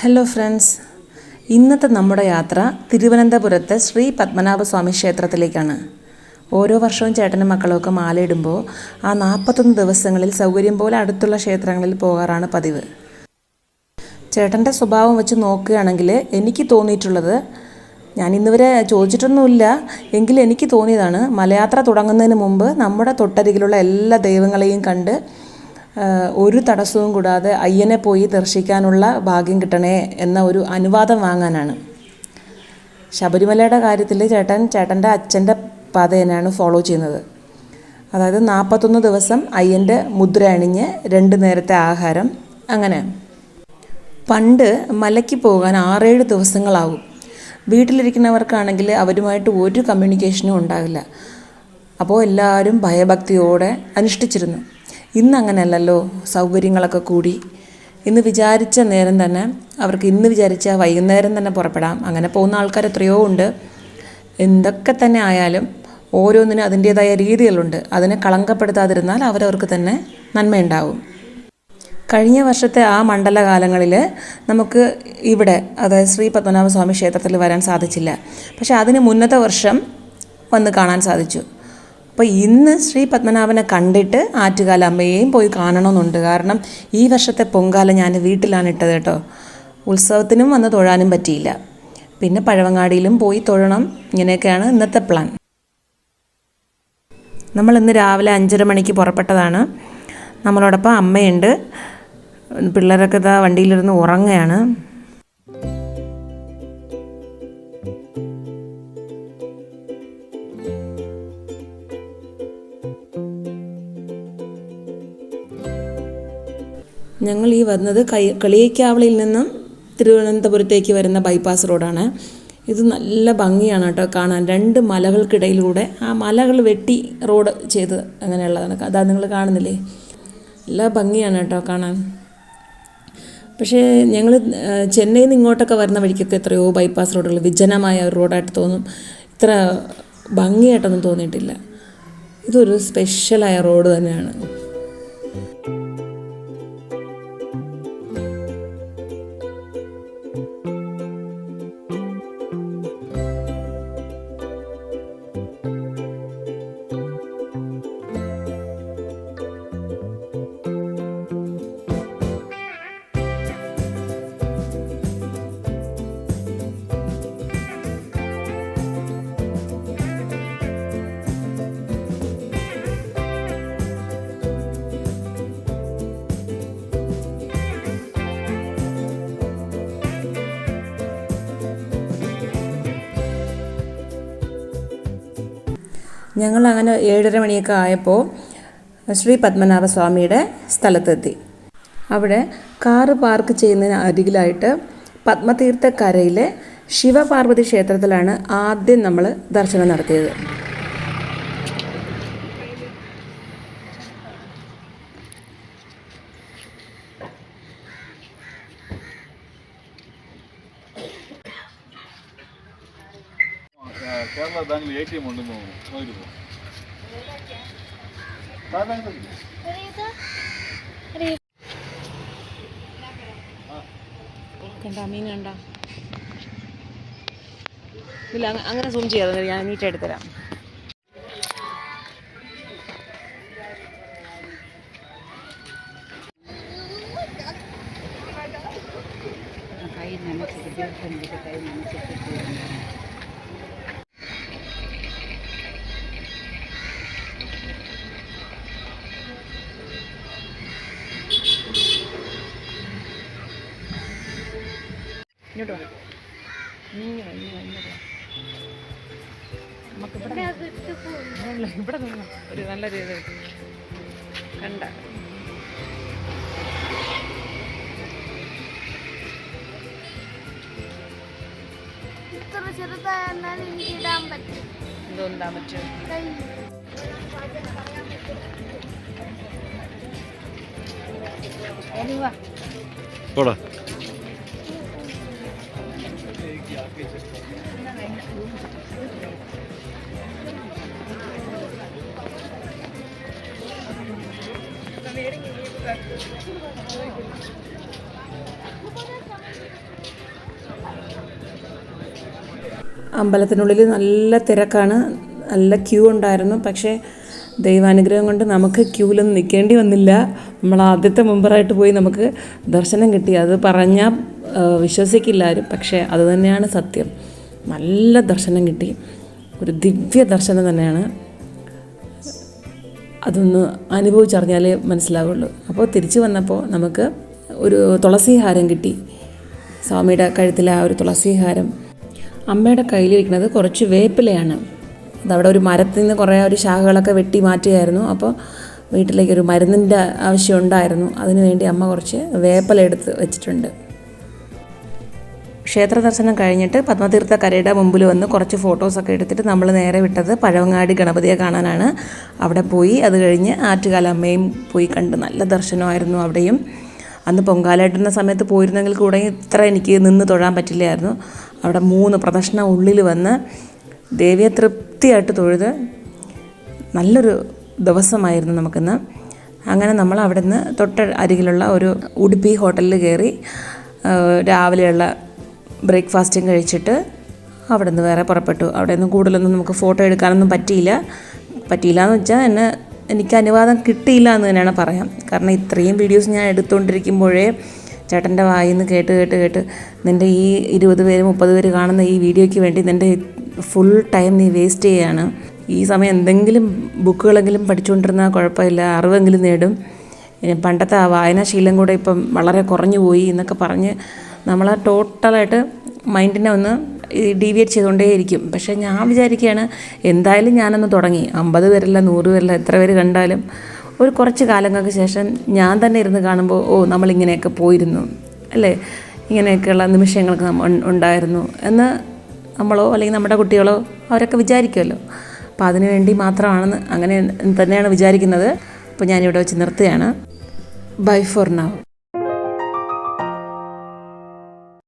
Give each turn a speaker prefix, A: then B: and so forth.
A: Hello friends, ഇന്നത്തെ നമ്മുടെ യാത്ര തിരുവനന്തപുരത്തെ ശ്രീ പത്മനാഭസ്വാമി ക്ഷേത്രത്തിലേക്കാണ്. ഓരോ വർഷവും ചേട്ടനും മക്കളുമൊക്കെ മാലയിടുമ്പോൾ ആ 41 ദിവസങ്ങളിൽ സൗകര്യം പോലെ അടുത്തുള്ള ക്ഷേത്രങ്ങളിൽ പോകാറാണ് പതിവ്. ചേട്ടൻ്റെ സ്വഭാവം വെച്ച് നോക്കുകയാണെങ്കിൽ എനിക്ക് തോന്നിയിട്ടുള്ളത്, ഞാൻ ഇന്നുവരെ ചോദിച്ചിട്ടൊന്നുമില്ല, എങ്കിലും എനിക്ക് തോന്നിയതാണ്, മലയാത്ര തുടങ്ങുന്നതിന് മുമ്പ് നമ്മുടെ തൊട്ടരികിലുള്ള എല്ലാ ദൈവങ്ങളെയും കണ്ട് ഒരു തടസ്സവും കൂടാതെ അയ്യനെ പോയി ദർശിക്കാനുള്ള ഭാഗ്യം കിട്ടണേ എന്ന ഒരു അനുവാദം വാങ്ങാനാണ്. ശബരിമലയുടെ കാര്യത്തിൽ ചേട്ടൻ്റെ അച്ഛൻ്റെ പാത തന്നെയാണ് ഫോളോ ചെയ്യുന്നത്. അതായത് 41 ദിവസം അയ്യൻ്റെ മുദ്ര അണിഞ്ഞ് 2 നേരത്തെ ആഹാരം. അങ്ങനെ പണ്ട് മലയ്ക്ക് പോകാൻ 6-7 ദിവസങ്ങളാവും. വീട്ടിലിരിക്കുന്നവർക്കാണെങ്കിൽ അവരുമായിട്ട് ഒരു കമ്മ്യൂണിക്കേഷനും ഉണ്ടാകില്ല. അപ്പോൾ എല്ലാവരും ഭയഭക്തിയോടെ അനുഷ്ഠിച്ചിരുന്നു. ഇന്നങ്ങനെയല്ലല്ലോ, സൗകര്യങ്ങളൊക്കെ കൂടി. ഇന്ന് വിചാരിച്ച നേരം തന്നെ അവർക്ക് വിചാരിച്ച വൈകുന്നേരം തന്നെ പുറപ്പെടാം. അങ്ങനെ പോകുന്ന ആൾക്കാർ എത്രയോ ഉണ്ട്. എന്തൊക്കെ തന്നെ ആയാലും ഓരോന്നിനും അതിൻ്റേതായ രീതികളുണ്ട്. അതിനെ കളങ്കപ്പെടുത്താതിരുന്നാൽ അവരവർക്ക് തന്നെ നന്മയുണ്ടാവും. കഴിഞ്ഞ വർഷത്തെ ആ മണ്ഡലകാലങ്ങളിൽ നമുക്ക് ഇവിടെ, അതായത് ശ്രീ പത്മനാഭസ്വാമി ക്ഷേത്രത്തിൽ വരാൻ സാധിച്ചില്ല. പക്ഷേ അതിന് മുന്നത്തെ വർഷം വന്ന് കാണാൻ സാധിച്ചു. അപ്പോൾ ഇന്ന് ശ്രീ പത്മനാഭനെ കണ്ടിട്ട് ആറ്റുകാല അമ്മയെയും പോയി കാണണമെന്നുണ്ട്. കാരണം ഈ വർഷത്തെ പൊങ്കാല ഞാൻ വീട്ടിലാണ് ഇട്ടത് കേട്ടോ. ഉത്സവത്തിനും വന്ന് തൊഴാനും പറ്റിയില്ല. പിന്നെ പഴവങ്ങാടിയിലും പോയി തൊഴണം. ഇങ്ങനെയൊക്കെയാണ് ഇന്നത്തെ പ്ലാൻ. നമ്മൾ ഇന്ന് രാവിലെ 5:30 മണിക്ക് പുറപ്പെട്ടതാണ്. നമ്മളോടൊപ്പം അമ്മയുണ്ട്. പിള്ളേരൊക്കെ ഇതാ വണ്ടിയിലിരുന്ന് ഉറങ്ങുകയാണ്. ഞങ്ങൾ ഈ വന്നത് കളിയിക്കാവളിയിൽ നിന്നും തിരുവനന്തപുരത്തേക്ക് വരുന്ന ബൈപ്പാസ് റോഡാണ്. ഇത് നല്ല ഭംഗിയാണ് കേട്ടോ കാണാൻ. 2 മലകൾക്കിടയിലൂടെ ആ മലകൾ വെട്ടി റോഡ് ചെയ്ത് അങ്ങനെയുള്ളതാണ്. അതാ നിങ്ങൾ കാണുന്നില്ലേ, നല്ല ഭംഗിയാണ് കേട്ടോ കാണാൻ. പക്ഷേ ഞങ്ങൾ ചെന്നൈയിൽ നിന്ന് ഇങ്ങോട്ടൊക്കെ വരുന്ന വഴിക്കൊക്കെ എത്രയോ ബൈപ്പാസ് റോഡുകൾ വിജനമായ ഒരു റോഡായിട്ട് തോന്നും. ഇത്ര ഭംഗിയായിട്ടൊന്നും തോന്നിയിട്ടില്ല. ഇതൊരു സ്പെഷ്യലായ റോഡ് തന്നെയാണ്. ഞങ്ങൾ അങ്ങനെ 7:30 മണിയൊക്കെ ആയപ്പോൾ ശ്രീ പത്മനാഭസ്വാമിയുടെ സ്ഥലത്തെത്തി. അവിടെ കാറ് പാർക്ക് ചെയ്യുന്നതിന് അരികിലായിട്ട് പത്മതീർത്ഥക്കരയിലെ ശിവപാർവതി ക്ഷേത്രത്തിലാണ് ആദ്യം നമ്മൾ ദർശനം നടത്തിയത്.
B: കേരള ബാങ്കിൽ ATM ഉണ്ടെന്ന് തോന്നുന്നു.
A: കണ്ട മീൻ കണ്ട ഇല്ല, അങ്ങനെ സൂം ചെയ്യാതെ ഞാൻ നീറ്റ് എടുത്തരാം. കൈ നനച്ചിട്ട് കൈ നനച്ചിട്ട് ഇങ്ങോട്ട് വാ. നമുക്കിവിടെ ഇവിടെ നിന്ന് ഒരു നല്ല രീതി കണ്ട. എന്തോണ്ടാൻ പറ്റും? അമ്പലത്തിനുള്ളിൽ നല്ല തിരക്കാണ്, നല്ല ക്യൂ ഉണ്ടായിരുന്നു. പക്ഷേ ദൈവാനുഗ്രഹം കൊണ്ട് നമുക്ക് ക്യൂവിലൊന്നും നിൽക്കേണ്ടി വന്നില്ല. നമ്മൾ ആദ്യത്തെ മുമ്പറായിട്ട് പോയി നമുക്ക് ദർശനം കിട്ടി. അത് പറഞ്ഞാൽ വിശ്വസിക്കില്ല ആരും, പക്ഷേ അത് തന്നെയാണ് സത്യം. നല്ല ദർശനം കിട്ടി, ഒരു ദിവ്യ ദർശനം തന്നെയാണ്. അതൊന്ന് അനുഭവിച്ചറിഞ്ഞാലേ മനസ്സിലാവുള്ളൂ. അപ്പോൾ തിരിച്ചു വന്നപ്പോൾ നമുക്ക് ഒരു തുളസിഹാരം കിട്ടി. സ്വാമിയുടെ കഴുത്തിലെ ആ ഒരു തുളസിഹാരം. അമ്മയുടെ കയ്യിലിരിക്കുന്നത് കുറച്ച് വേപ്പിലയാണ്. അതവിടെ ഒരു മരത്തിൽ നിന്ന് കുറേ ഒരു ശാഖകളൊക്കെ വെട്ടി മാറ്റുകയായിരുന്നു. അപ്പോൾ വീട്ടിലേക്കൊരു മരുന്നിൻ്റെ ആവശ്യം ഉണ്ടായിരുന്നു. അതിനുവേണ്ടി അമ്മ കുറച്ച് വേപ്പില എടുത്ത് വെച്ചിട്ടുണ്ട്. ക്ഷേത്ര ദർശനം കഴിഞ്ഞിട്ട് പത്മതീർത്ഥക്കരയുടെ മുമ്പിൽ വന്ന് കുറച്ച് ഫോട്ടോസൊക്കെ എടുത്തിട്ട് നമ്മൾ നേരെ വിട്ടത് പഴവങ്ങാടി ഗണപതിയെ കാണാനാണ്. അവിടെ പോയി അത് കഴിഞ്ഞ് ആറ്റുകാലമ്മയും പോയി കണ്ട് നല്ല ദർശനമായിരുന്നു അവിടെയും. അന്ന് പൊങ്കാലയിടുന്ന സമയത്ത് പോയിരുന്നെങ്കിൽ കൂടെ ഇത്ര എനിക്ക് നിന്ന് തൊഴാൻ പറ്റില്ലായിരുന്നു. അവിടെ 3 പ്രദക്ഷിണം ഉള്ളിൽ വന്ന് ദേവിയെ തൃപ്തിയായിട്ട് തൊഴുത് നല്ലൊരു ദിവസമായിരുന്നു നമുക്കിന്ന്. അങ്ങനെ നമ്മൾ അവിടെ നിന്ന് തൊട്ട് അരികിലുള്ള ഒരു ഉടുപ്പി ഹോട്ടലിൽ കയറി രാവിലെയുള്ള ബ്രേക്ക്ഫാസ്റ്റും കഴിച്ചിട്ട് അവിടെ നിന്ന് വേറെ പുറപ്പെട്ടു. അവിടെ നിന്ന് കൂടുതലൊന്നും നമുക്ക് ഫോട്ടോ എടുക്കാനൊന്നും പറ്റിയില്ല എന്ന് വെച്ചാൽ എനിക്ക് അനുവാദം കിട്ടിയില്ല എന്ന് തന്നെയാണ് പറയാം. കാരണം ഇത്രയും വീഡിയോസ് ഞാൻ എടുത്തുകൊണ്ടിരിക്കുമ്പോഴേ ചേട്ടൻ്റെ വായിൽ നിന്ന് കേട്ട് നിൻ്റെ ഈ 20 പേര് 30 പേര് കാണുന്ന ഈ വീഡിയോയ്ക്ക് വേണ്ടി നിൻ്റെ ഫുൾ ടൈം നീ വേസ്റ്റ് ചെയ്യുകയാണ്. ഈ സമയം എന്തെങ്കിലും ബുക്കുകളെങ്കിലും പഠിച്ചുകൊണ്ടിരുന്നാൽ കുഴപ്പമില്ല, അറിവെങ്കിലും നേടും. പണ്ടത്തെ ആ വായനാശീലം കൂടെ ഇപ്പം വളരെ കുറഞ്ഞു പോയി എന്നൊക്കെ പറഞ്ഞ് നമ്മളെ ടോട്ടലായിട്ട് മൈൻഡിനെ ഒന്ന് ഡീവിയേറ്റ് ചെയ്തുകൊണ്ടേയിരിക്കും. പക്ഷേ ഞാൻ വിചാരിക്കുകയാണ്, എന്തായാലും ഞാനൊന്ന് തുടങ്ങി. 50 പേരല്ല 100 പേരല്ല എത്ര പേര് കണ്ടാലും ഒരു കുറച്ച് കാലങ്ങൾക്ക് ശേഷം ഞാൻ തന്നെ ഇരുന്ന് കാണുമ്പോൾ നമ്മളിങ്ങനെയൊക്കെ പോയിരുന്നു അല്ലേ, ഇങ്ങനെയൊക്കെയുള്ള നിമിഷങ്ങൾക്ക് ഉണ്ടായിരുന്നു എന്ന് നമ്മളോ അല്ലെങ്കിൽ നമ്മുടെ കുട്ടികളോ അവരൊക്കെ വിചാരിക്കുമല്ലോ. അപ്പോൾ അതിനു വേണ്ടി മാത്രമാണെന്ന് അങ്ങനെ തന്നെയാണ് വിചാരിക്കുന്നത്. അപ്പോൾ ഞാനിവിടെ വെച്ച് നിർത്തുകയാണ്. Bye for now.